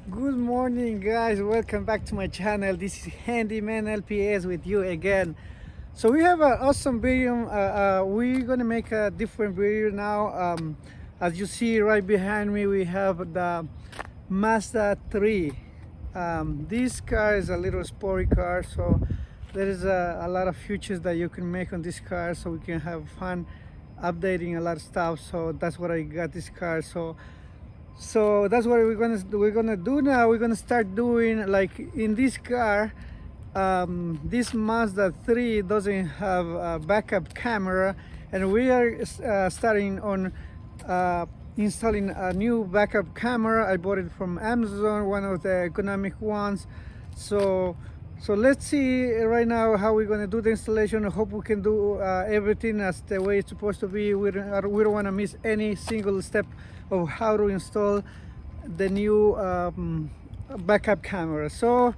Good morning, guys. Welcome back to my channel. This is Handyman LPS with you again. So we have an awesome video. We're gonna make a different video now. As you see right behind me, we have the Mazda 3. This car is a little sporty car, so there is a lot of features that you can make on this car, so we can have fun updating a lot of stuff. So that's what I got this car. So that's what we're gonna do now. We're gonna start doing like in this car. This Mazda 3 doesn't have a backup camera, and we are starting on installing a new backup camera. I bought it from Amazon, one of the economic ones. So let's see right now how we're gonna do the installation. I hope we can do everything as the way it's supposed to be. We don't want to miss any single step of how to install the new backup camera. So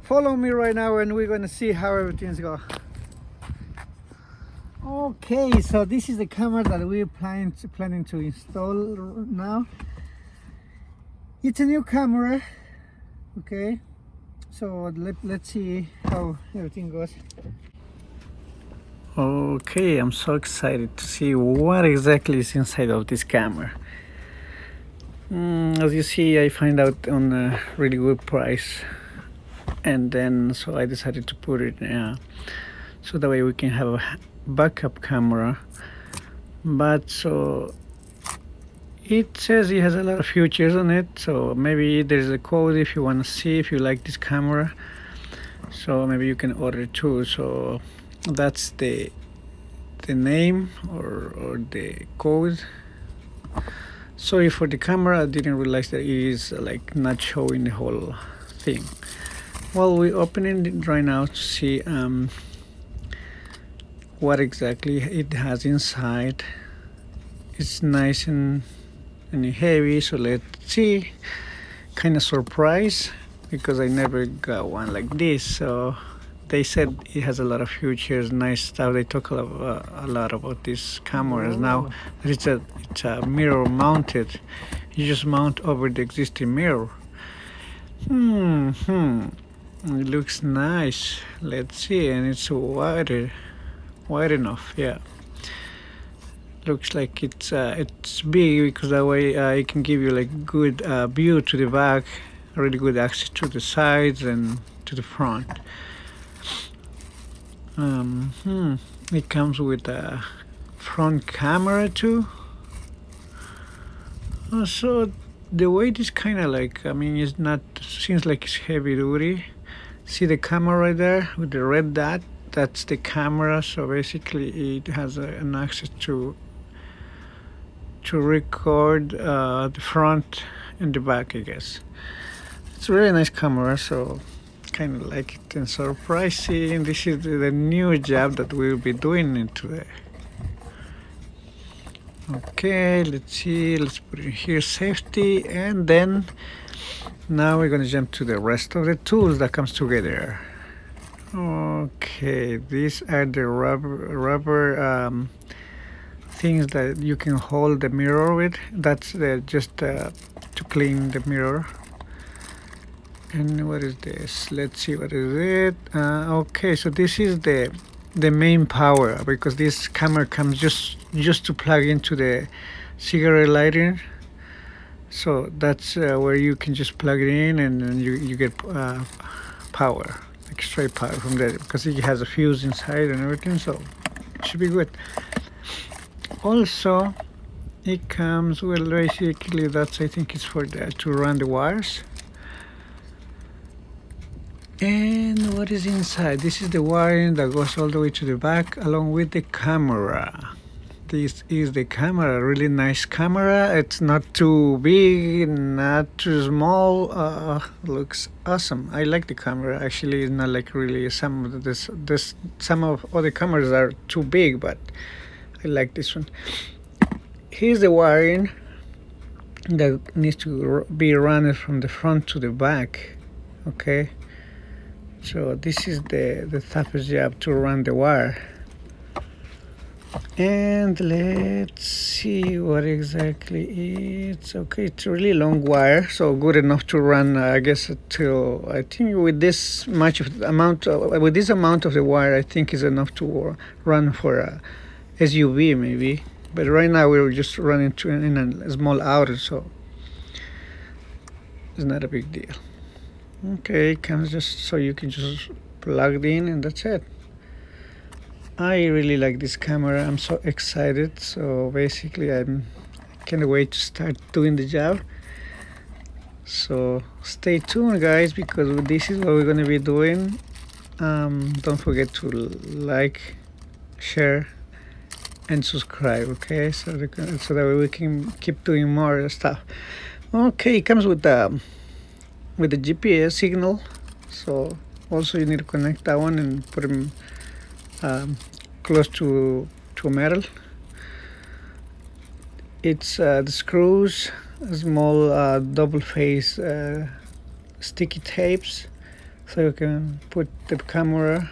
follow me right now and we're gonna see how everything's going. Okay, so this is the camera that we're planning to install now. It's a new camera. Okay, so let's see how everything goes. Okay, I'm so excited to see what exactly is inside of this camera. As you see, I find out on a really good price, and then so I decided to put it so that way we can have a backup camera. But so it says it has a lot of features on it, so maybe there's a code if you want to see if you like this camera, so maybe you can order it too. So that's the name or the code. Sorry for the camera, I didn't realize that it is like not showing the whole thing. Well, we're opening it right now to see what exactly it has inside. It's nice and heavy, so let's see. Kind of surprised because I never got one like this. So they said it has a lot of features, nice stuff. They talk a lot about these cameras now. It's a mirror mounted. You just mount over the existing mirror. It looks nice. Let's see, and it's wide enough. Yeah, looks like it's big because that way it can give you like good view to the back, really good access to the sides and to the front. It comes with a front camera too. So the weight is kind of like, I mean, it's not, seems like it's heavy duty. See the camera right there with the red dot? That's the camera. So basically it has an access to record the front and the back, I guess. It's a really nice camera, so kind of like it and surprising. This is the new job that we'll be doing it today. Okay, let's see, let's put it here, safety, and then now we're going to jump to the rest of the tools that comes together. Okay, these are the rubber things that you can hold the mirror with. That's just to clean the mirror. And what is this? Let's see, what is it? Okay, so this is the main power, because this camera comes just to plug into the cigarette lighter. So that's where you can just plug it in, and then you get power, like straight power from there, because it has a fuse inside and everything, so it should be good. Also, it comes, well, basically that's, I think it's for to run the wires. And what is inside? This is the wiring that goes all the way to the back along with the camera. This is the camera, really nice camera. It's not too big, not too small. Looks awesome. I like the camera. Actually, it's not like really some of other cameras are too big, but I like this one. Here's the wiring that needs to be run from the front to the back. Okay. So this is the toughest job, to run the wire. And let's see what exactly it's. Okay, it's a really long wire, so good enough to run, I guess, till I think with this much of amount with this amount of the wire, I think is enough to run for a SUV maybe. But right now we're just running in a small outer, so it's not a big deal. Okay, it comes just so you can just plug it in and that's it. I really like this camera. I'm so excited. So basically I can't wait to start doing the job. So stay tuned guys, because this is what we're going to be doing. Don't forget to like, share and subscribe, okay, so that we can keep doing more stuff. Okay, it comes with the GPS signal, so also you need to connect that one and put them close to metal. It's the screws, small double face sticky tapes, so you can put the camera.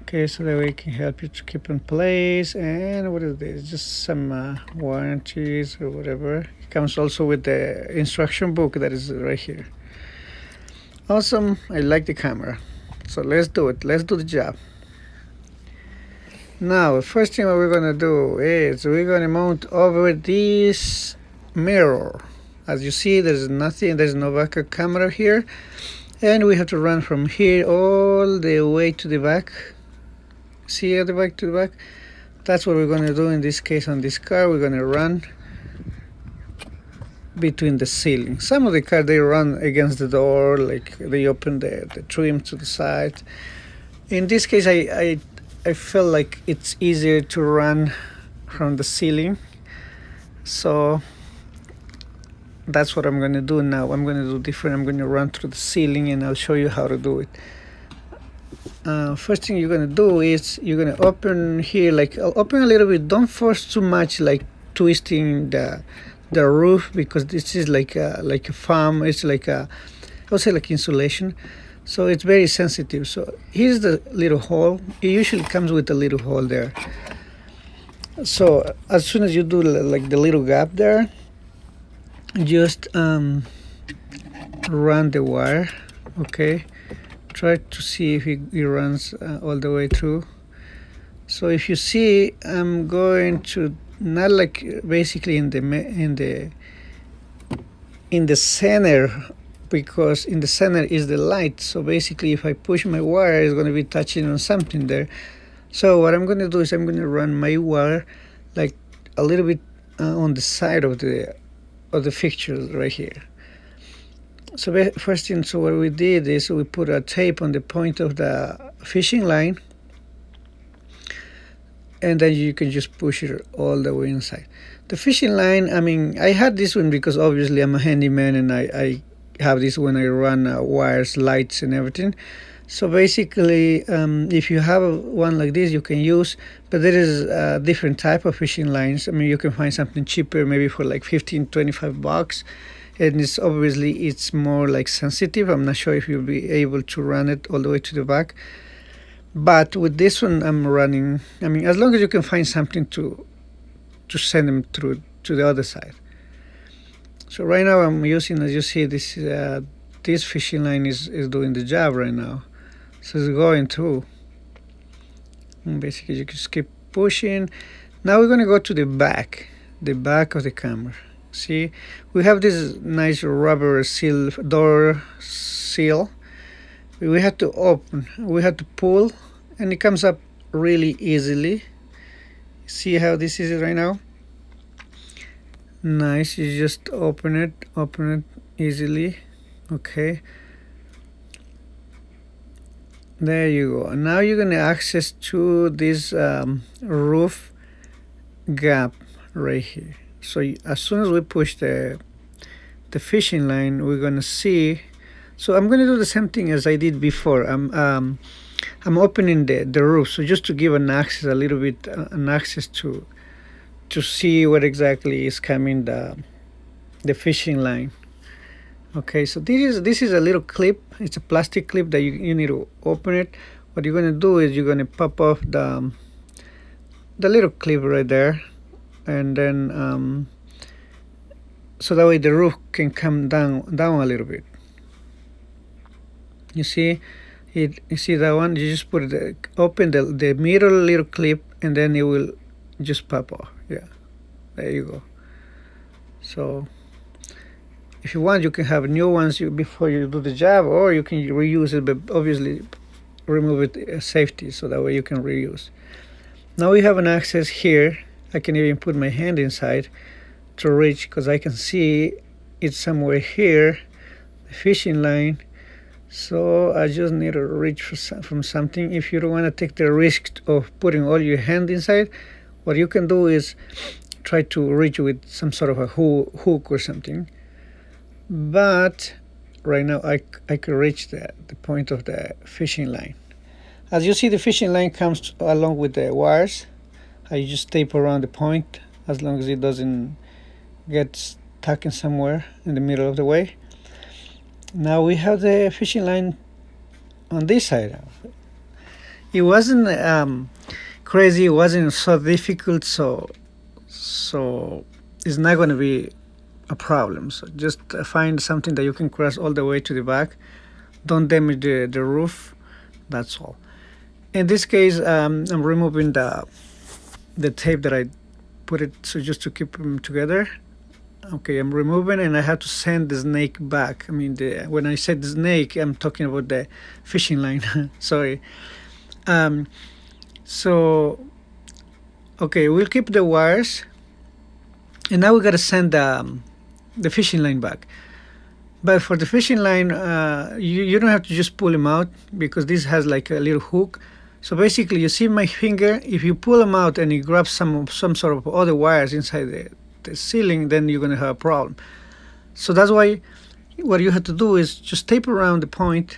Okay, so that way it can help you to keep in place. And what is this? Just some warranties or whatever. It comes also with the instruction book that is right here. Awesome. I like the camera. So let's do it. Let's do the job. Now, the first thing what we're going to do is we're going to mount over this mirror. As you see, there's nothing. There's no backup camera here. And we have to run from here all the way to the back. See at the back to the back. That's what we're going to do in this case on this car. We're going to run between the ceiling. Some of the cars, they run against the door, like they open the trim to the side. In this case, I feel like it's easier to run from the ceiling, so that's what I'm going to do now. I'm going to do different. I'm going to run through the ceiling and I'll show you how to do it. First thing you're going to do is you're going to open here, like open a little bit. Don't force too much, like twisting the roof, because this is like a foam. It's like I would say like insulation, so it's very sensitive. So here's the little hole. It usually comes with a little hole there. So as soon as you do like the little gap there, just run the wire. Okay, try to see if it runs all the way through. So if you see, I'm going to not like basically in the center, because in the center is the light. So basically if I push my wire, it's going to be touching on something there. So what I'm going to do is I'm going to run my wire like a little bit on the side of the fixtures right here. So first thing, so what we did is we put a tape on the point of the fishing line, and then you can just push it all the way inside. The fishing line, I mean, I had this one because obviously I'm a handyman and I have this when I run wires, lights and everything. So basically, if you have one like this, you can use, but there is a different type of fishing lines. I mean, you can find something cheaper, maybe for like 15-25 bucks. And it's more like sensitive. I'm not sure if you'll be able to run it all the way to the back. But with this one, I'm running, I mean, as long as you can find something to send them through to the other side. So right now I'm using, as you see, this fishing line is doing the job right now. So it's going through. And basically you just keep pushing. Now we're going to go to the back of the camera. See, we have this nice rubber door seal. We have to open, we have to pull, and it comes up really easily. See how this is right now? Nice, you just open it easily. Okay, there you go. Now you're gonna access to this roof gap right here. So as soon as we push the fishing line, we're gonna see. So I'm gonna do the same thing as I did before. I'm opening the roof, so just to give an access, a little bit an access to see what exactly is coming the fishing line. Okay, so this is a little clip. It's a plastic clip that you need to open it. What you're gonna do is you're gonna pop off the little clip right there, and then so that way the roof can come down a little bit. You see it? You see that one? You just put the open the middle little clip, and then it will just pop off. Yeah, there you go. So if you want, you can have new ones before you do the job, or you can reuse it, but obviously remove it safety, so that way you can reuse. Now we have an access here. I can even put my hand inside to reach, because I can see it's somewhere here, the fishing line. So I just need to reach from something. If you don't want to take the risk of putting all your hand inside, what you can do is try to reach with some sort of a hook or something. But right now I can reach the point of the fishing line. As you see, the fishing line comes along with the wires. I just tape around the point as long as it doesn't get stuck in somewhere in the middle of the way. Now we have the fishing line on this side. It wasn't crazy, it wasn't so difficult, so it's not going to be a problem. So just find something that you can cross all the way to the back. Don't damage the roof, that's all. In this case, I'm removing the tape that I put it, so just to keep them together. Okay, I'm removing, and I have to send the snake back. I mean, when I said the snake, I'm talking about the fishing line. Sorry. So okay, we'll keep the wires, and now we got to send the fishing line back. But for the fishing line, you don't have to just pull them out, because this has like a little hook. So basically, you see my finger, if you pull them out and you grab some sort of other wires inside the ceiling, then you're going to have a problem. So that's why what you have to do is just tape around the point,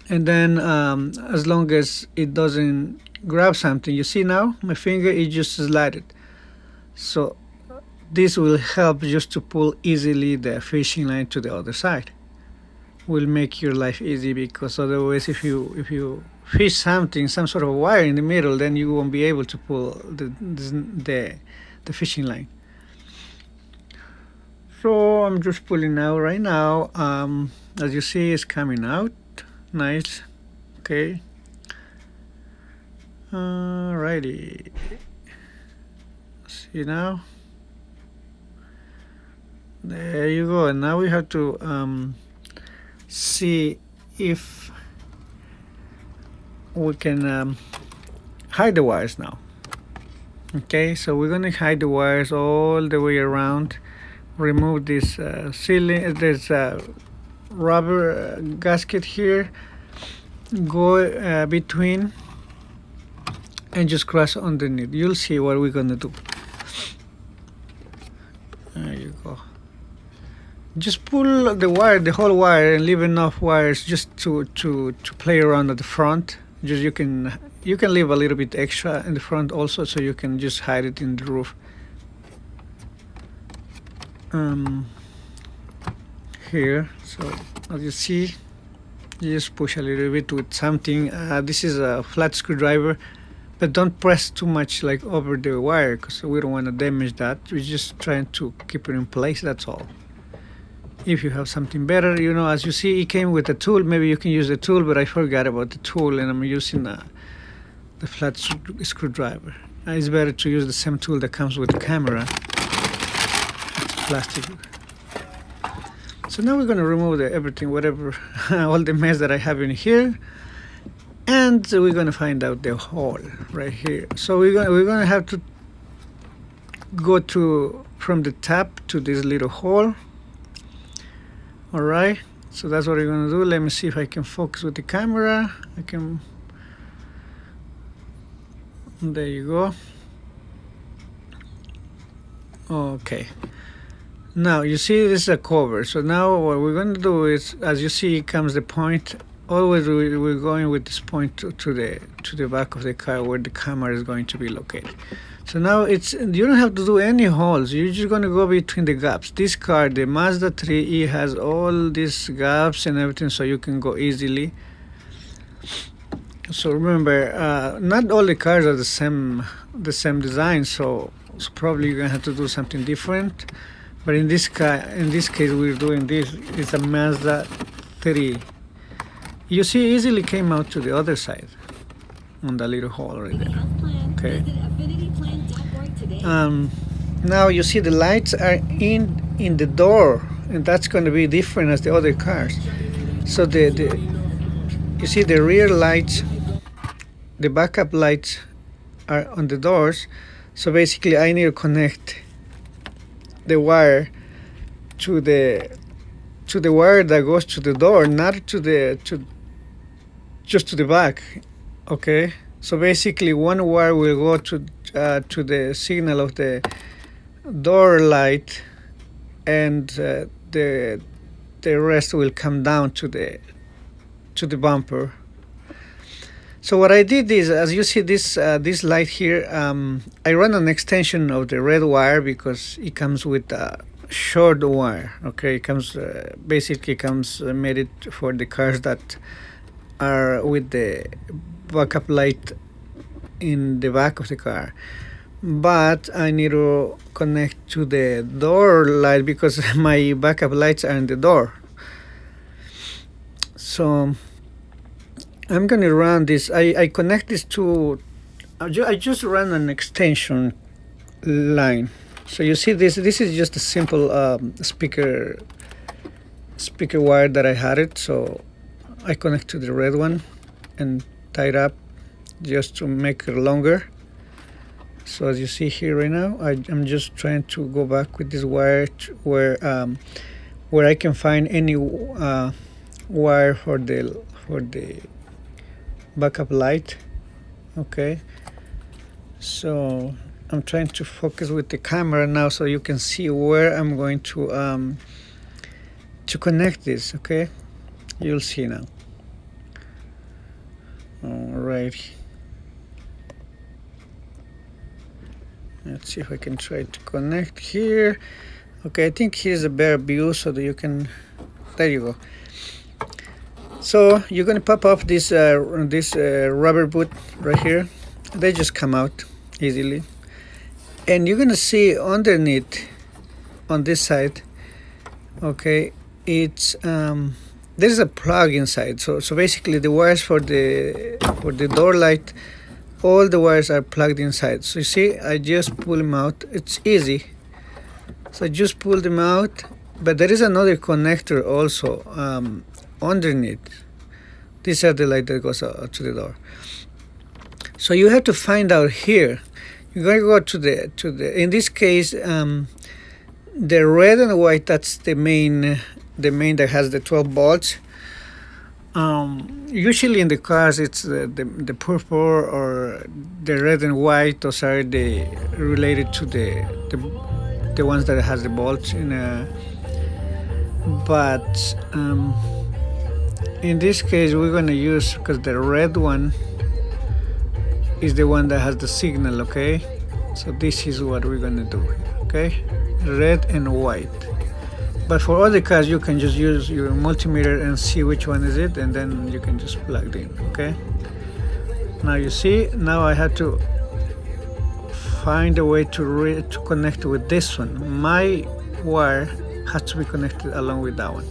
and then as long as it doesn't grab something, you see now my finger is just slided. So this will help just to pull easily the fishing line to the other side. Will make your life easy, because otherwise if you fish something, some sort of wire in the middle, then you won't be able to pull the fishing line. So I'm just pulling out right now. As you see, it's coming out nice. Okay, alrighty, see now, there you go. And now we have to see if we can hide the wires now. Okay, so we're going to hide the wires all the way around, remove this ceiling, this rubber gasket here, go between, and just cross underneath. You'll see what we're going to do. There you go. Just pull the wire, the whole wire, and leave enough wires just to play around at the front. Just you can leave a little bit extra in the front also, so you can just hide it in the roof. Here, so as you see, you just push a little bit with something. This is a flat screwdriver, but don't press too much like over the wire, because we don't want to damage that. We're just trying to keep it in place, that's all. If you have something better, as you see, it came with a tool. Maybe you can use the tool, but I forgot about the tool, and I'm using the flat screwdriver. It's better to use the same tool that comes with the camera. It's plastic. So now we're going to remove everything, whatever, all the mess that I have in here, and we're going to find out the hole right here. So we're going to have to go from the tap to this little hole. All right, so that's what we're going to do. Let me see if I can focus with the camera. There you go. Okay, now you see this is a cover. So now what we're going to do is, as you see, comes the point. Always we're going with this point to the back of the car, where the camera is going to be located. So now you don't have to do any holes. You're just going to go between the gaps. This car, the Mazda 3e, has all these gaps and everything, so you can go easily. So remember, not all the cars are the same design. So probably you're gonna have to do something different. But in this case, we're doing this. It's a Mazda 3. You see, easily came out to the other side on the little hole right there. Okay. Now you see the lights are in the door, and that's going to be different as the other cars. So you see the rear lights, the backup lights are on the doors. So basically, I need to connect the wire to the wire that goes to the door, not just to the back. Okay. So basically, one wire will go to the signal of the door light, and the rest will come down to the bumper. So what I did is, as you see this light here, I run an extension of the red wire because it comes with a short wire. Okay, it comes basically comes made it for the cars that are with the backup light in the back of the car. But I need to connect to the door light because my backup lights are in the door. So I'm gonna run this. I connect this to. I just run an extension line. So you see this. This is just a simple speaker wire that I had it. So I connect to the red one and tie it up just to make it longer. So as you see here right now, I'm just trying to go back with this wire where I can find any wire for the backup light. Okay, so I'm trying to focus with the camera now so you can see where I'm going to connect this. Okay, you'll see now. All right. Let's see if I can try to connect here. Okay, I think here's a better view so that you can. There you go. So you're gonna pop off this rubber boot right here. They just come out easily, and you're gonna see underneath on this side. Okay, it's there's a plug inside. So basically the wires for the door light. All the wires are plugged inside. So you see, I just pull them out. It's easy. So I just pull them out. But there is another connector also underneath. These are the light that goes out to the door. So you have to find out here. You're going to go to the. In this case, the red and white. That's the main that has the 12 bolts. Usually in the cars it's the purple or the red and white. Those are related to the ones that has the bolts in. But in this case we're gonna use, because the red one is the one that has the signal. Okay, so this is what we're gonna do. Okay, red and white. But for other cars, you can just use your multimeter and see which one is it, and then you can just plug it in. Okay. Now you see. Now I had to find a way to connect with this one. My wire has to be connected along with that one.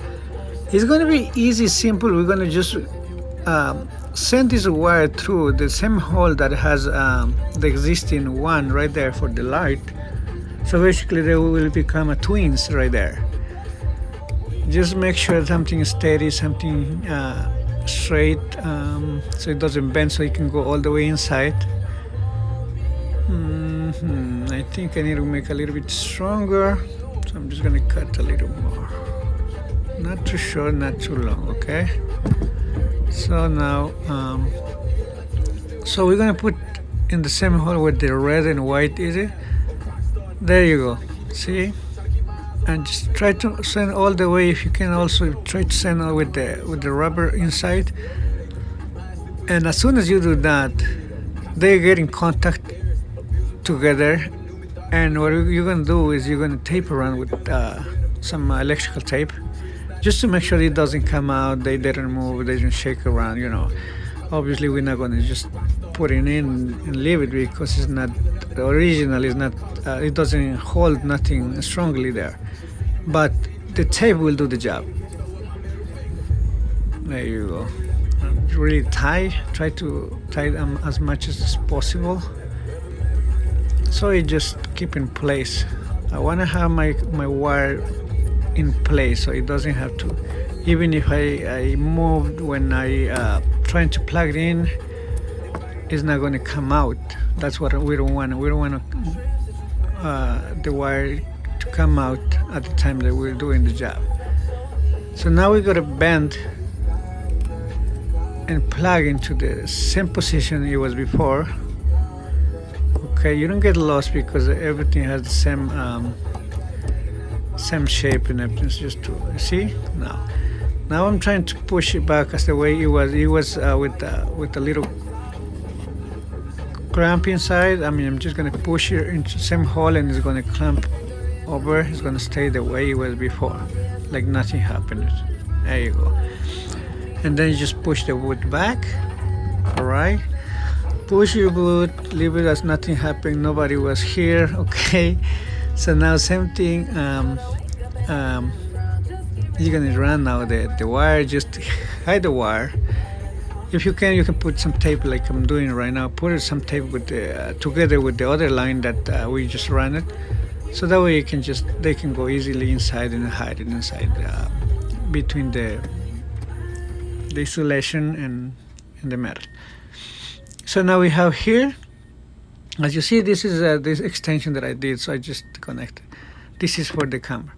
It's going to be easy, simple. We're going to just send this wire through the same hole that has the existing one right there for the light. So basically, they will become a twins right there. Just make sure something is steady, something straight, so it doesn't bend, so you can go all the way inside. I think I need to make a little bit stronger, so I'm just going to cut a little more. Not too short, not too long. Okay. So now, so we're going to put in the same hole where the red and white is. It. There you go. See. And just try to send all the way. If you can, also try to send with the rubber inside. And as soon as you do that, they get in contact together. And what you're gonna do is you're gonna tape around with some electrical tape, just to make sure it doesn't come out. They didn't move. They didn't shake around. Obviously we're not going to just put it in and leave it, because it's not the original, is not it doesn't hold nothing strongly there, but the tape will do the job. There you go. Really try to tie them as much as possible, so it just keep in place. I want to have my wire in place, so it doesn't have to, even if I moved when I trying to plug it in, it's not going to come out. That's what we don't want. We don't want the wire to come out at the time that we're doing the job. So now we got to bend and plug into the same position it was before. Okay, you don't get lost because everything has the same shape and everything. Just to see now I'm trying to push it back as the way it was with the little clamp inside. I mean, I'm just gonna push it into the same hole and it's gonna clamp over. It's gonna stay the way it was before, like nothing happened. There you go. And then you just push the wood back. All right, push your wood, leave it as nothing happened, nobody was here. Okay, so now same thing. You're gonna run now the wire. Just hide the wire. If you can put some tape like I'm doing right now. Put some tape with together with the other line that we just ran it, so that way they can go easily inside and hide it inside between the insulation and the metal. So now we have here, as you see, this is this extension that I did, so I just connected. This is for the camera.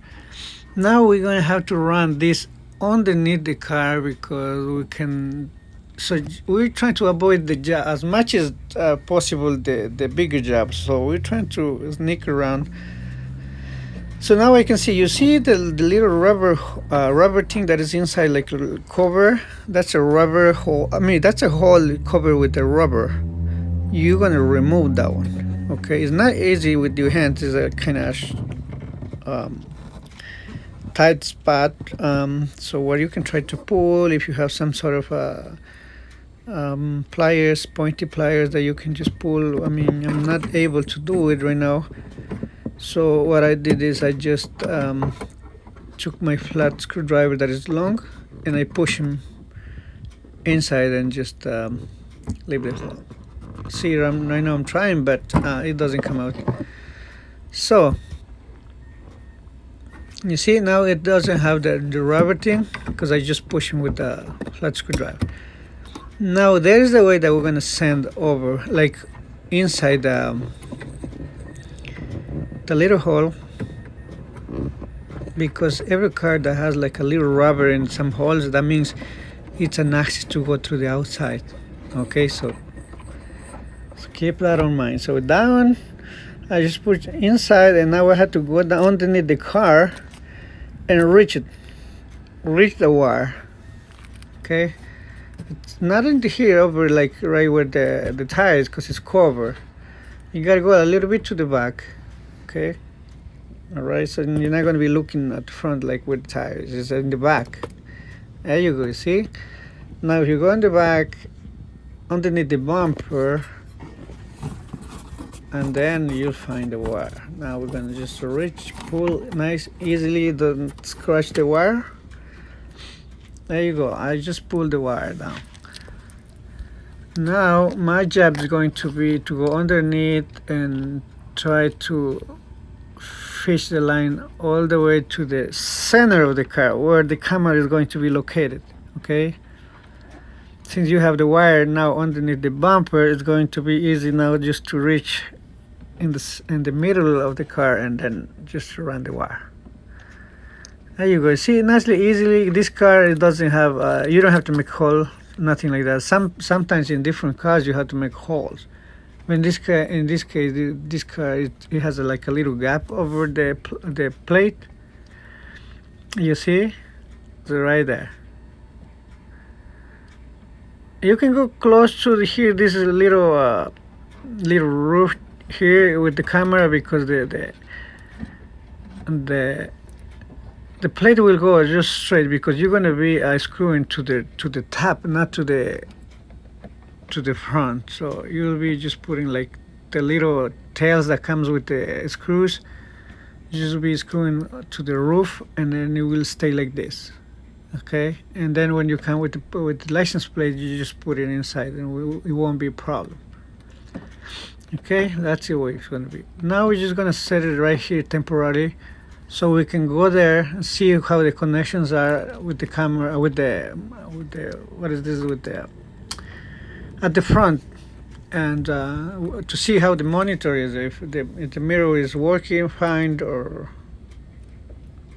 Now we're going to have to run this underneath the car, because we can, so we're trying to avoid the job as much as possible, the bigger job. So we're trying to sneak around. So now I can see, you see the little rubber thing that is inside, like a cover. That's a rubber hole. I mean, that's a hole covered with the rubber. You're gonna remove that one. Okay, it's not easy with your hands. It's a kind of tight spot. So what you can try to pull, if you have some sort of pliers, pointy pliers that you can just pull. I mean, I'm not able to do it right now. So what I did is I just took my flat screwdriver that is long, and I push him inside and just leave it alone. See, right now I'm trying, but it doesn't come out. So you see, now it doesn't have the rubber thing, because I just push him with the flat screwdriver. Now there's the way that we're gonna send over, like inside the little hole, because every car that has like a little rubber in some holes, that means it's an access to go through the outside. Okay, so keep that on mind. So that one I just put inside, and now I have to go down underneath the car and reach the wire. Okay, it's not into here, over like right where the tire is, because it's covered. You gotta go a little bit to the back. Okay, all right, so you're not going to be looking at the front like with the tires. It's in the back. There you go. You see, now if you go in the back underneath the bumper, and then you'll find the wire. Now we're going to just reach, pull nice easily, don't scratch the wire. There you go. I just pulled the wire down. Now my job is going to be to go underneath and try to fish the line all the way to the center of the car, where the camera is going to be located. Okay, since you have the wire now underneath the bumper, it's going to be easy now just to reach in the middle of the car and then just run the wire. There you go. See, nicely easily. This car, it doesn't have you don't have to make hole, nothing like that. Sometimes in different cars you have to make holes. In this case, this car, it has like a little gap over the plate. You see, it's right there. You can go close to here. This is a little roof here with the camera, because the plate will go just straight, because you're gonna be screwing to the top, not to the to the front. So you'll be just putting like the little tails that comes with the screws. You just be screwing to the roof, and then it will stay like this. Okay, and then when you come with the license plate, you just put it inside, and it won't be a problem. Okay, that's the way it's going to be. Now we're just going to set it right here temporarily, so we can go there and see how the connections are with the camera, with the what is this, with the at the front, and to see how the monitor is, if the mirror is working fine, or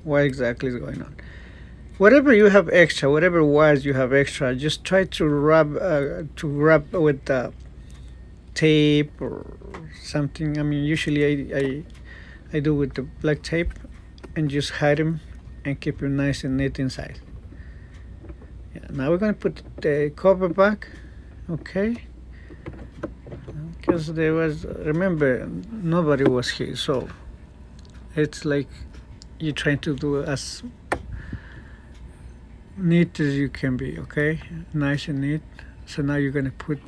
what exactly is going on. Whatever you have extra, whatever wires you have extra, just try to rub with tape or something. I mean, usually I do with the black tape, and just hide them and keep them nice and neat inside. Yeah, now we're going to put the cover back. Okay, because there was, remember, nobody was here, so it's like you're trying to do as neat as you can be. Okay, nice and neat. So now you're going to put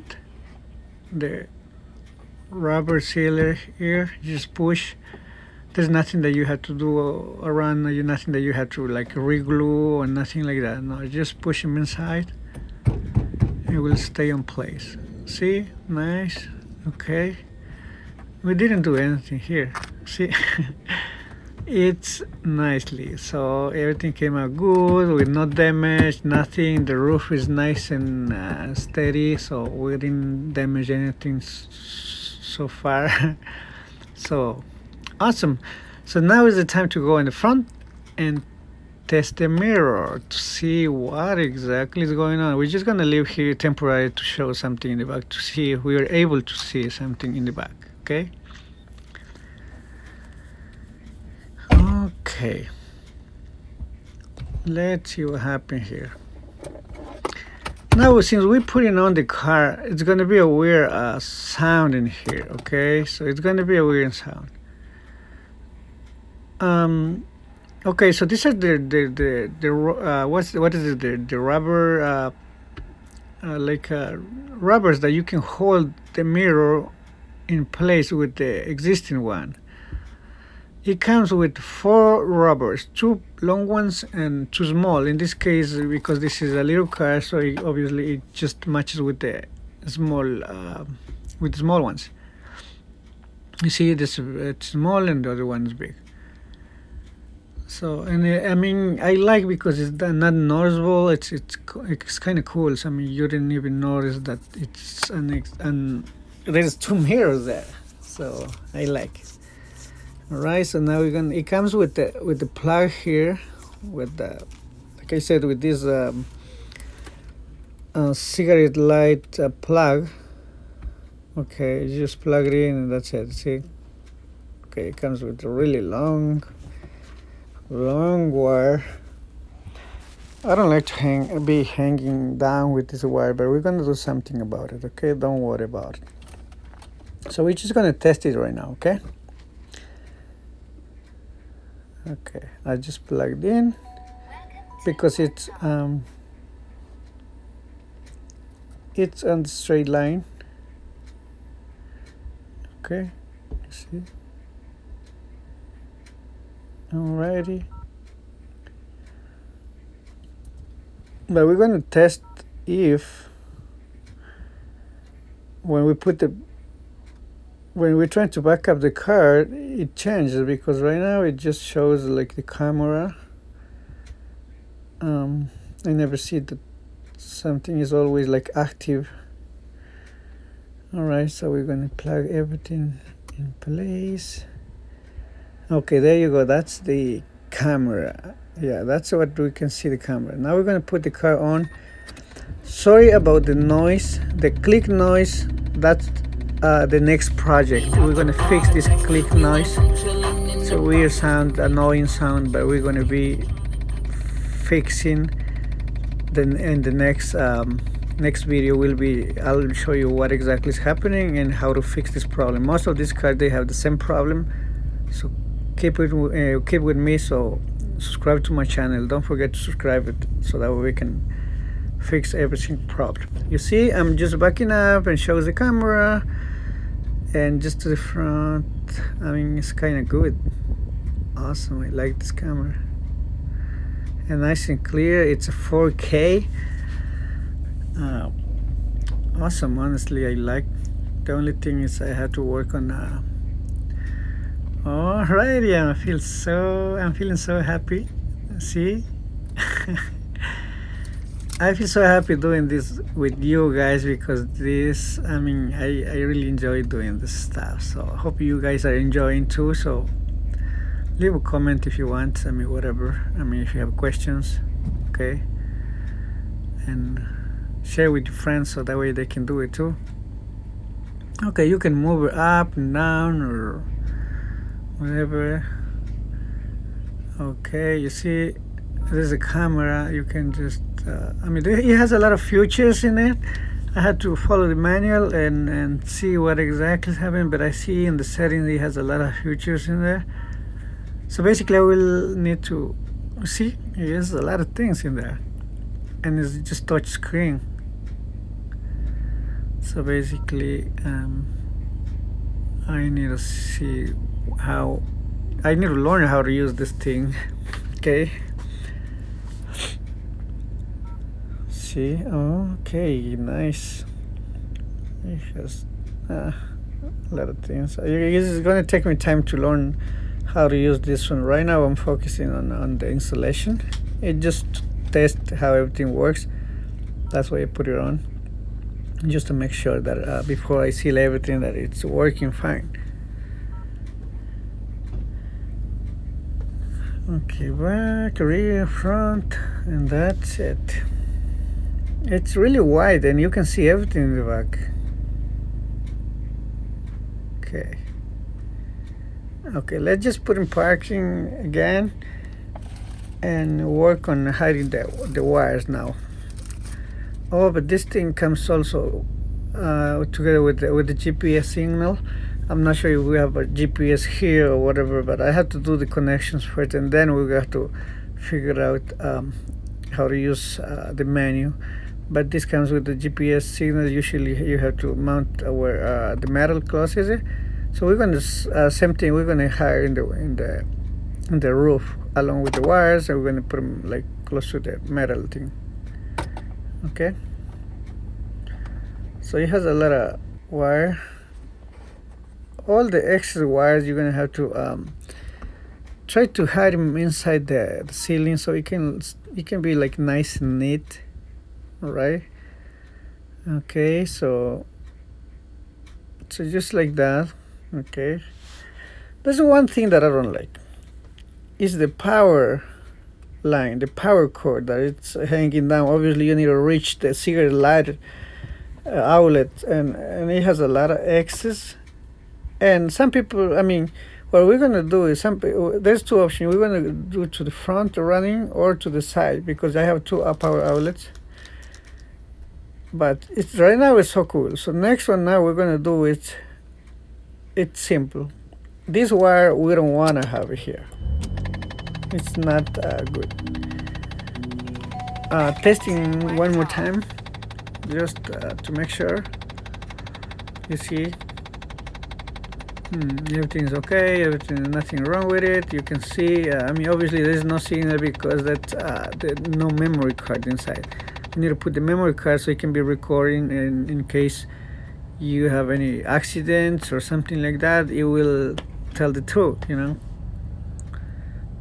the rubber sealer here. Just push. There's nothing that you have to do around, nothing that you have to like re-glue or nothing like that. No, just push them inside. It will stay in place. See? Nice. Okay. We didn't do anything here. See? It's nicely. So everything came out good with no damage, nothing. The roof is nice and steady, so we didn't damage anything so far. So awesome. So now is the time to go in the front and test the mirror to see what exactly is going on. We're just gonna leave here temporarily to show something in the back, to see if we are able to see something in the back. Okay. Okay. Let's see what happened here. Now, since we're putting on the car, it's gonna be a weird sound in here. Okay, so it's gonna be a weird sound. Okay, so this is what is it? The rubber, rubbers that you can hold the mirror in place with the existing one. It comes with 4 rubbers, 2 long ones and 2 small. In this case, because this is a little car, so obviously it just matches with the small ones. You see, this it's small and the other one is big. So, and I mean, I like because it's not noticeable. It's kind of cool. So, I mean, you didn't even notice that it's and there's 2 mirrors there. So I like it. All right. So now it comes with the plug here, with the, like I said, with this cigarette light plug. Okay, you just plug it in and that's it. See. Okay, it comes with a really long wire. I don't like to be hanging down with this wire, but we're gonna do something about it. Okay, don't worry about it. So we're just gonna test it right now. Okay. Okay, I just plugged in because it's on the straight line. Okay, see. Alrighty. But we're going to test if when we're trying to back up the car, it changes, because right now it just shows like the camera. I never see that something is always like active. Alright, so we're going to plug everything in place. Okay, there you go. That's the camera. Yeah, that's what we can see, the camera. Now we're going to put the car on. Sorry about the noise, the click noise. That's the next project. We're going to fix this click noise. It's a weird sound, annoying sound, but we're going to be fixing. Then in the next video I'll show you what exactly is happening and how to fix this problem. Most of these cars, they have the same problem. So keep with me. So subscribe to my channel. Don't forget to subscribe it, so that way we can fix everything problem. You see, I'm just backing up and shows the camera, and just to the front. I mean, it's kind of good. Awesome, I like this camera, and nice and clear. It's a 4K. Awesome, honestly, I like. The only thing is I had to work on alrighty, I'm feeling so happy. See, I feel so happy doing this with you guys, because this, I mean, I really enjoy doing this stuff. So I hope you guys are enjoying too. So leave a comment if you want. I mean, whatever. I mean, if you have questions, okay, and share with your friends so that way they can do it too. Okay, you can move it up and down or whatever. Okay, you see, there's a camera. You can just I mean, it has a lot of features in it. I had to follow the manual and see what exactly is happening, but I see in the settings it has a lot of features in there. So basically I will need to see, there's a lot of things in there, and it's just touch screen. So basically I need to see how, I need to learn how to use this thing. Okay, see, okay, nice. It has a lot of things. It's going to take me time to learn how to use this one. Right now I'm focusing on the installation. It just test how everything works. That's why I put it on, just to make sure that before I seal everything, that it's working fine. Okay, back, rear, front, and that's it. It's really wide and you can see everything in the back. Okay, let's just put in parking again and work on hiding the wires now. Oh, but this thing comes also together with the GPS signal. I'm not sure if we have a GPS here or whatever, but I have to do the connections first, and then we have to figure out how to use the menu. But this comes with the GPS signal. Usually you have to mount where the metal close is. So we're gonna same thing. We're gonna hire in the roof along with the wires, and we're gonna put them like close to the metal thing. Okay. So it has a lot of wire. All the excess wires you're gonna have to try to hide them inside the ceiling, so it can be like nice and neat. All right. Okay. So just like that. Okay. There's one thing that I don't like. Is the power line, the power cord that it's hanging down. Obviously you need to reach the cigarette light outlet, and it has a lot of excess. And some people, I mean, what we're gonna do is there's two options. We're gonna do to the front running or to the side, because I have two power outlets. But it's right now it's so cool. So next one now we're gonna do it. It's simple. This wire we don't wanna have it here. It's not good. Testing one more time, just to make sure. You see, everything's okay. Nothing wrong with it. You can see. I mean, obviously there's no signal because there's no memory card inside. You need to put the memory card so it can be recording, and in case you have any accidents or something like that, it will tell the truth. You know.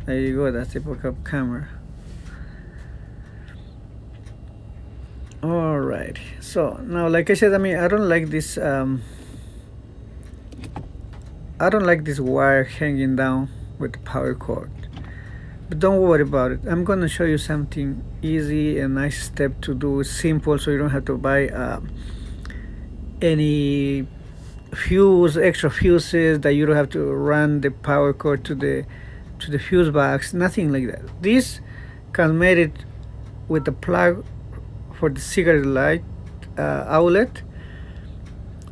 There you go. That's the backup camera. All right. So now, like I said, I mean, I don't like this. I don't like this wire hanging down with the power cord. But don't worry about it. I'm gonna show you something easy and nice step to do. Simple, so you don't have to buy any extra fuses, that you don't have to run the power cord to the fuse box. Nothing like that. This can made it with the plug for the cigarette light outlet,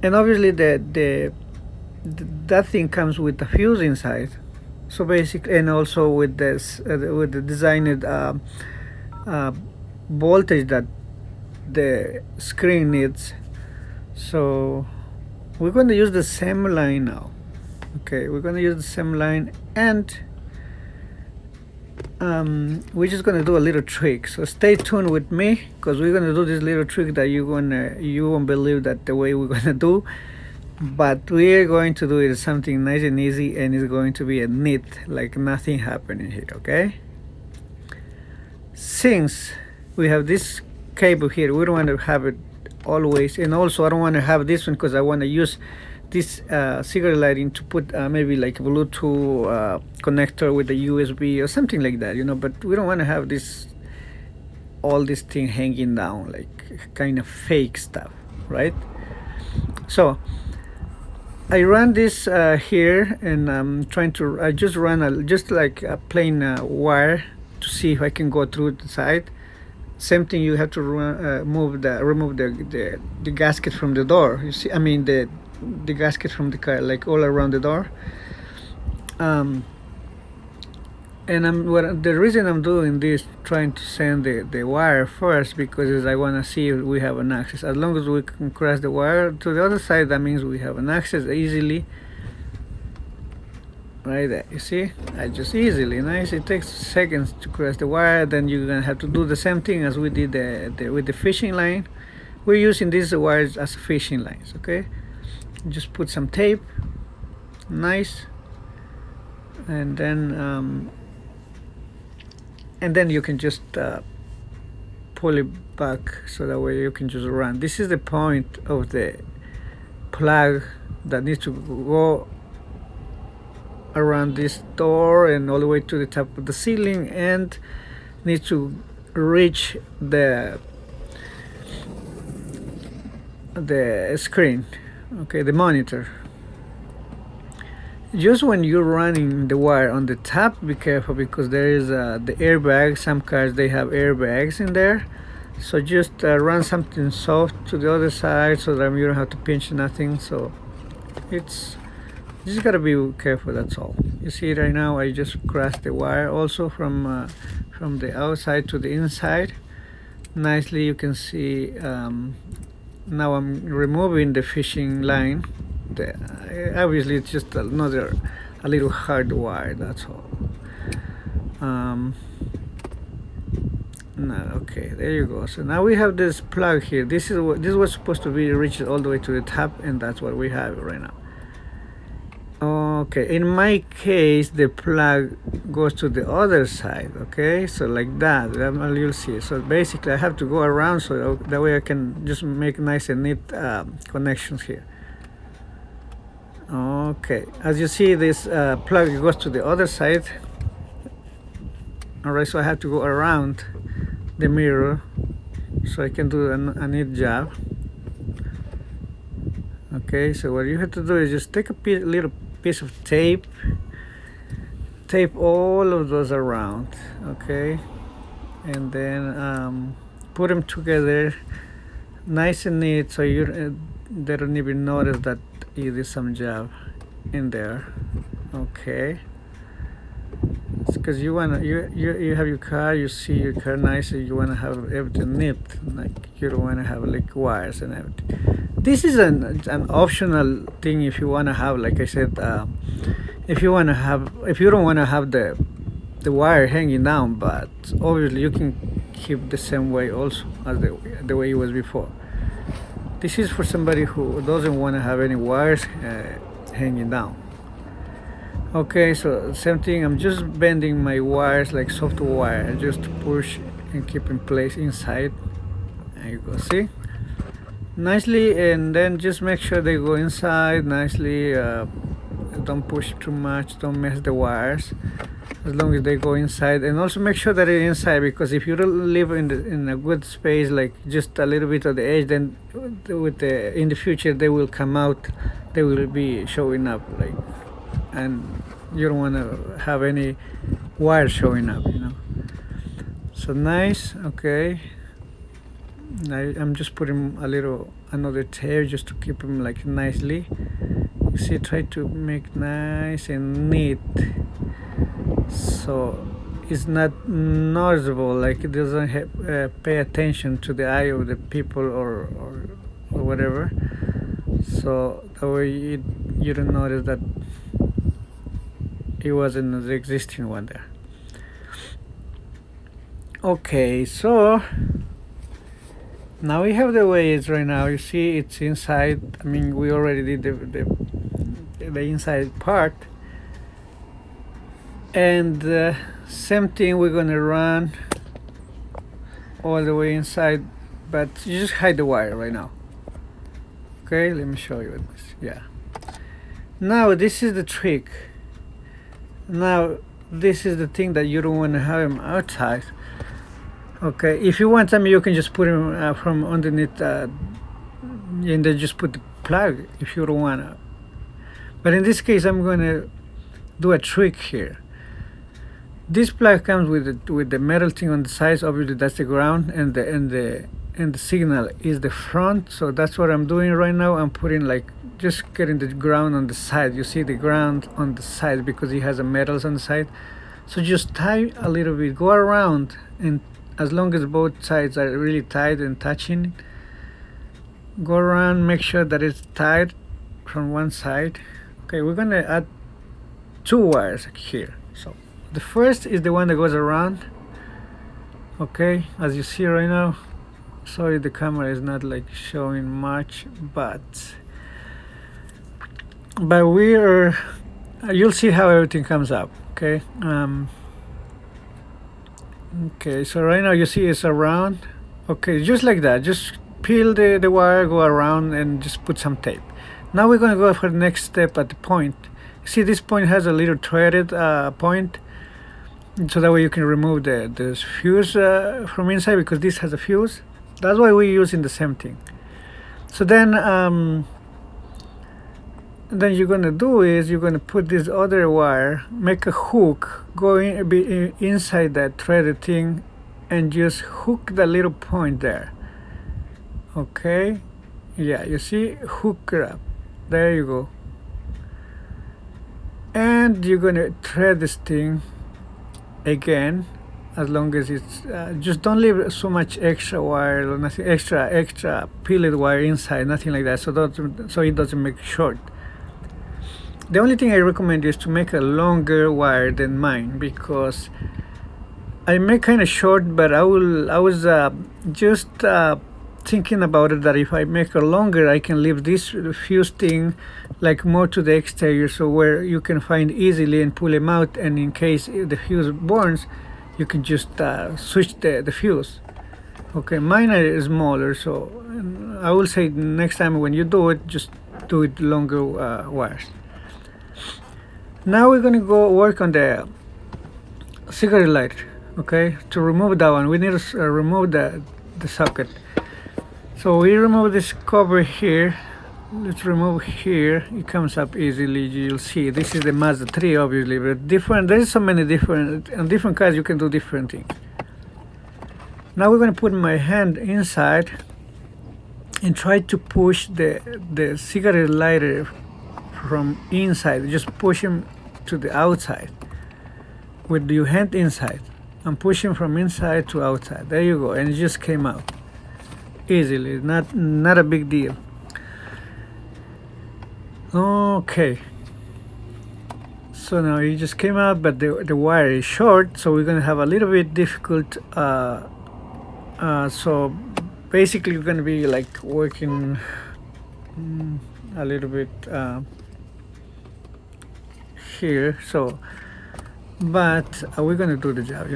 and obviously that thing comes with the fuse inside. So basically, and also with the designed voltage that the screen needs. So we're going to use the same line now. Okay, we're going to use the same line, and we're just going to do a little trick. So stay tuned with me, because we're going to do this little trick that you won't believe that the way we're going to do, but we're going to do it something nice and easy, and it's going to be a neat, like nothing happening here. Okay, since we have this cable here, we don't want to have it always, and also I don't want to have this one because I want to use this cigarette lighting to put maybe like a Bluetooth connector with a USB or something like that, but we don't want to have all this thing hanging down like kind of fake stuff, right? So I run this here, and I'm trying to, I just run just like a plain wire to see if I can go through the side. Same thing, you have to remove the gasket from the door. You see, I mean the gasket from the car, like all around the door. And the reason I'm doing this, trying to send the wire first, because I want to see if we have an access. As long as we can cross the wire to the other side, that means we have an access easily. Right there, you see, I just easily, nice. It takes seconds to cross the wire. Then you're gonna have to do the same thing as we did with the fishing line. We're using these wires as fishing lines. Okay, just put some tape, nice, and then you can just pull it back, so that way you can just run. This is the point of the plug that needs to go around this door and all the way to the top of the ceiling, and needs to reach the screen, okay, the monitor. Just when you're running the wire on the top, be careful, because there is the airbag. Some cars, they have airbags in there, so just run something soft to the other side, so that you don't have to pinch nothing. So it's just gotta be careful, that's all. You see right now, I just crossed the wire also from the outside to the inside nicely. You can see now I'm removing the fishing line. Obviously it's just a little hard wire, that's all. No, okay, there you go. So now we have this plug here. This was supposed to be reached all the way to the top, and that's what we have right now. Okay, in my case, the plug goes to the other side. Okay, so like that, you'll see. So basically I have to go around, so that way I can just make nice and neat connections here. Okay, as you see, this plug goes to the other side. Alright, so I have to go around the mirror, so I can do a neat job. Okay, so what you have to do is just take a little piece of tape all of those around, okay, and then put them together nice and neat, so they don't even notice that you did some job in there. Okay, because you have your car, you see your car nice, you want to have everything neat, like you don't want to have like wires and everything. This is an optional thing if you want to have, like I said, if you don't want to have the wire hanging down, but obviously you can keep the same way also as the way it was before. This is for somebody who doesn't want to have any wires hanging down. Okay, so same thing, I'm just bending my wires like soft wire, just to push and keep in place inside. There you go, see? Nicely, and then just make sure they go inside nicely. Don't push too much, don't mess the wires, as long as they go inside. And also make sure that they're inside, because if you don't live in a good space, like just a little bit of the edge, then in the future they will come out, they will be showing up, like, and you don't want to have any wire showing up, so nice. Okay, I'm just putting another tape just to keep them like nicely. You see, try to make nice and neat, so is not noticeable, like it doesn't pay attention to the eye of the people or whatever. So that way you don't notice that it wasn't the existing one there. Okay, so now we have the way it's right now. You see it's inside. I mean, we already did the inside part, and same thing, we're gonna run all the way inside, but you just hide the wire right now. Okay, let me show you this. Yeah, now this is the trick. Now this is the thing that you don't want to have them outside. Okay, if you want them, you can just put them from underneath and then just put the plug if you don't want to. But in this case, I'm going to do a trick here. This plug comes with the metal thing on the sides. Obviously, that's the ground, and the signal is the front. So that's what I'm doing right now. I'm putting just getting the ground on the side. You see the ground on the side because it has a metals on the side. So just tie a little bit, go around, and as long as both sides are really tight and touching, go around, make sure that it's tight from one side. Okay, we're gonna add 2 wires here. So the first is the one that goes around. Okay, as you see right now, sorry the camera is not showing much, but we are, you'll see how everything comes up. Okay, okay, so right now you see it's around. Okay, just like that, just peel the wire, go around, and just put some tape. Now we're going to go for the next step at the point. See, this point has a little threaded point, so that way you can remove the fuse from inside, because this has a fuse. That's why we're using the same thing. So then you're going to do is you're going to put this other wire, make a hook, go inside that threaded thing, and just hook the little point there. Okay, yeah, you see, hook it up. There you go. And you're going to thread this thing again, as long as it's just don't leave so much extra wire or nothing, extra peeled wire inside, nothing like that, so it doesn't make short. The only thing I recommend is to make a longer wire than mine, because I make kind of short, but I was just thinking about it, that if I make a longer, I can leave this fuse thing more to the exterior, so where you can find easily and pull them out, and in case the fuse burns, you can just switch the fuse. Okay, mine are smaller, so I will say next time when you do it, just do it longer wires. Now we're going to go work on the cigarette lighter. Okay, to remove that one, we need to remove the socket. So we remove this cover here. Let's remove here. It comes up easily. You'll see this is the Mazda 3, obviously, but different. There's so many different cars. You can do different things. Now we're going to put my hand inside and try to push the cigarette lighter from inside. Just push him to the outside with your hand inside. I'm pushing from inside to outside. There you go, and it just came out easily. Not a big deal. Okay, so now it just came out, but the wire is short, so we're gonna have a little bit difficult. So basically we're gonna be working a little bit here, so but we're gonna do the job,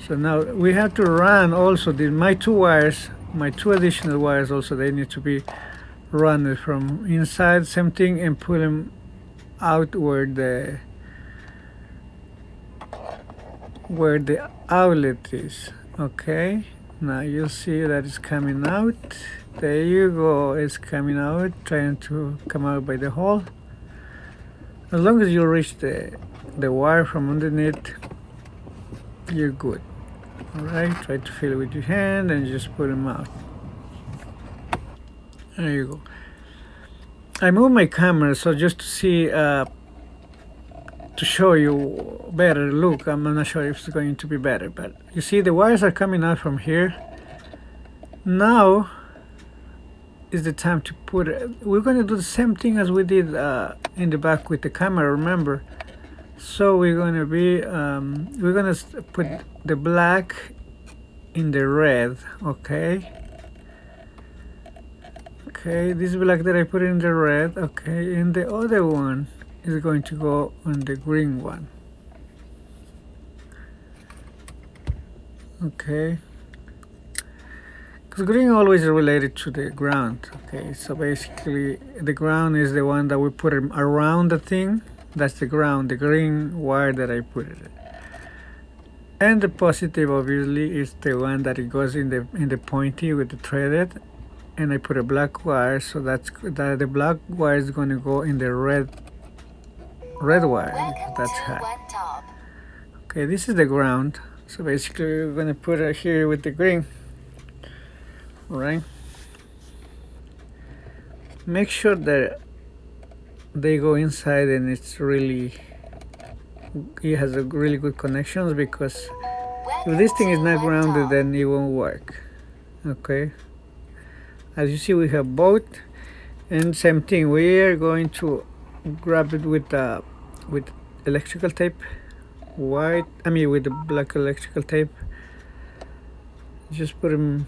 so now we have to run also my 2 wires, my 2 additional wires also, they need to be run from inside, same thing, and pull them out where the outlet is. Okay, now you'll see that it's coming out. There you go, it's coming out, trying to come out by the hole. As long as you reach the wire from underneath, you're good. Alright, try to feel it with your hand and just put them out. There you go. I move my camera so just to see to show you better look. I'm not sure if it's going to be better, but you see the wires are coming out from here. Now is the time to put it. We're going to do the same thing as we did in the back with the camera, remember. So we're going to be we're going to put the black in the red. Okay, this black that I put in the red. Okay, and the other one is going to go on the green one. Okay, because green always is related to the ground. Okay, so basically the ground is the one that we put around the thing. That's the ground, the green wire that I put it in. And the positive obviously is the one that it goes in the pointy with the threaded, and I put a black wire, so that's the black wire is going to go in the red wire. That's hot. Okay, this is the ground. So basically we're going to put it here with the green. Right? Make sure that they go inside and it has a really good connections, because if this thing is not grounded then it won't work. Okay, as you see we have both, and same thing, we are going to grab it with electrical tape, with the black electrical tape. Just put them,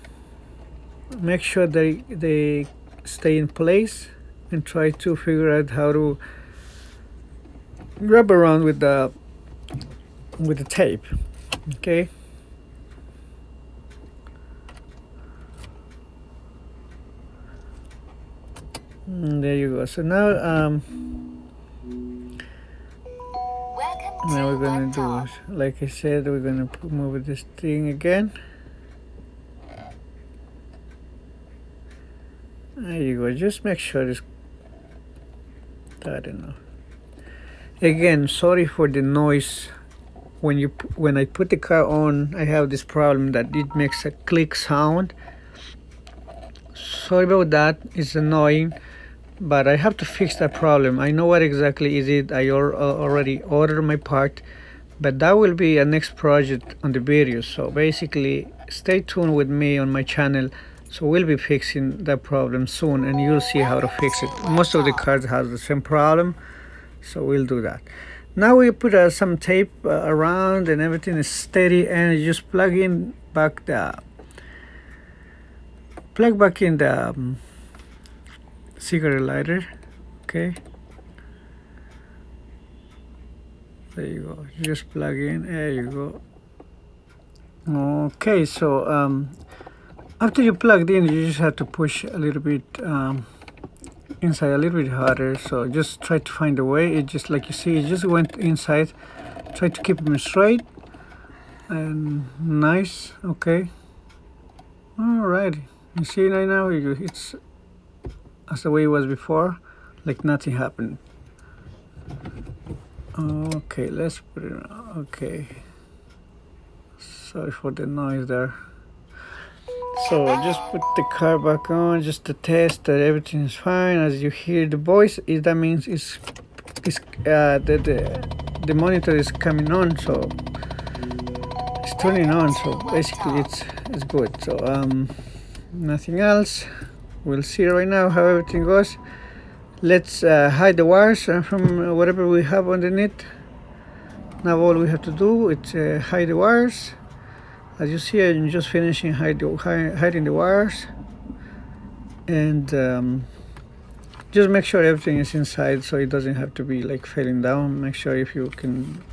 make sure they stay in place, and try to figure out how to grab around with the tape. Okay, and there you go. So now we're gonna do, like I said, we're gonna move this thing again. There you go. Just make sure it's, I don't know. Again, sorry for the noise. When I put the car on, I have this problem that it makes a click sound. Sorry about that. It's annoying, but I have to fix that problem. I know what exactly is it. I already ordered my part, but that will be a next project on the video. So basically, stay tuned with me on my channel. So we'll be fixing that problem soon, and you'll see how to fix it. Most of the cars have the same problem, so we'll do that. Now we put some tape around, and everything is steady, and you just plug back in the cigarette lighter. Okay, there you go. You just plug in. There you go. Okay, so after you plugged in, you just have to push a little bit inside, a little bit harder. So just try to find a way. It just, like you see, it just went inside. Try to keep them straight and nice. Okay. All right. You see right now, it's as the way it was before, like nothing happened. Okay, let's put it on. Okay. Sorry for the noise there. So just put the car back on, just to test that everything is fine. As you hear the voice, that means the monitor is coming on, so it's turning on. So basically, it's good. So nothing else. We'll see right now how everything goes. Let's hide the wires from whatever we have underneath. Now all we have to do is hide the wires. As you see, I'm just finishing hiding the wires, and just make sure everything is inside, so it doesn't have to be like falling down. Make sure if you can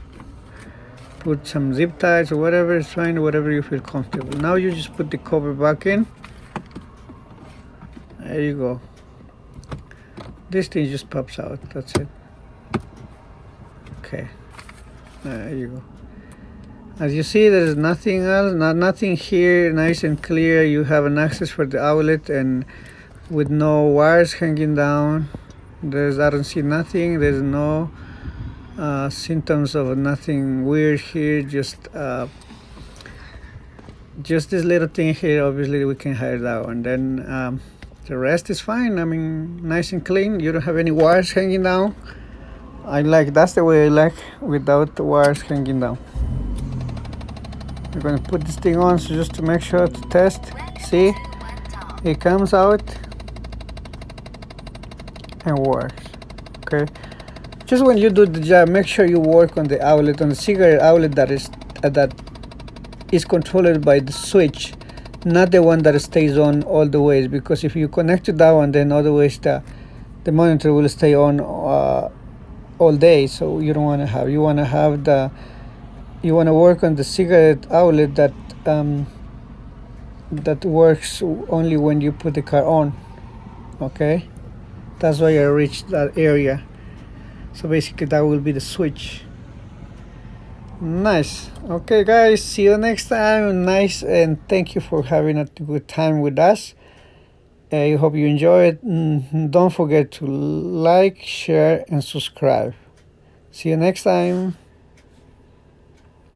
put some zip ties or whatever, it's fine, whatever you feel comfortable. Now you just put the cover back in. There you go. This thing just pops out. That's it. Okay. There you go. As you see, there's nothing else, nothing here, nice and clear. You have an access for the outlet, and with no wires hanging down. I don't see nothing. There's no symptoms of nothing weird here. Just this little thing here. Obviously, we can hide that one. Then the rest is fine. I mean, nice and clean. You don't have any wires hanging down. That's the way I like, without the wires hanging down. We're gonna put this thing on, so just to make sure to test. See, it comes out and works. Okay, just when you do the job, make sure you work on the outlet, on the cigarette outlet that is controlled by the switch, not the one that stays on all the ways, because if you connect to that one, then otherwise the monitor will stay on all day. So you don't want to have, you want to have you want to work on the cigarette outlet that works only when you put the car on. Okay, that's why I reached that area. So basically that will be the switch. Nice. Okay guys, see you next time. Nice, and thank you for having a good time with us. I hope you enjoy it. Don't forget to like, share, and subscribe. See you next time.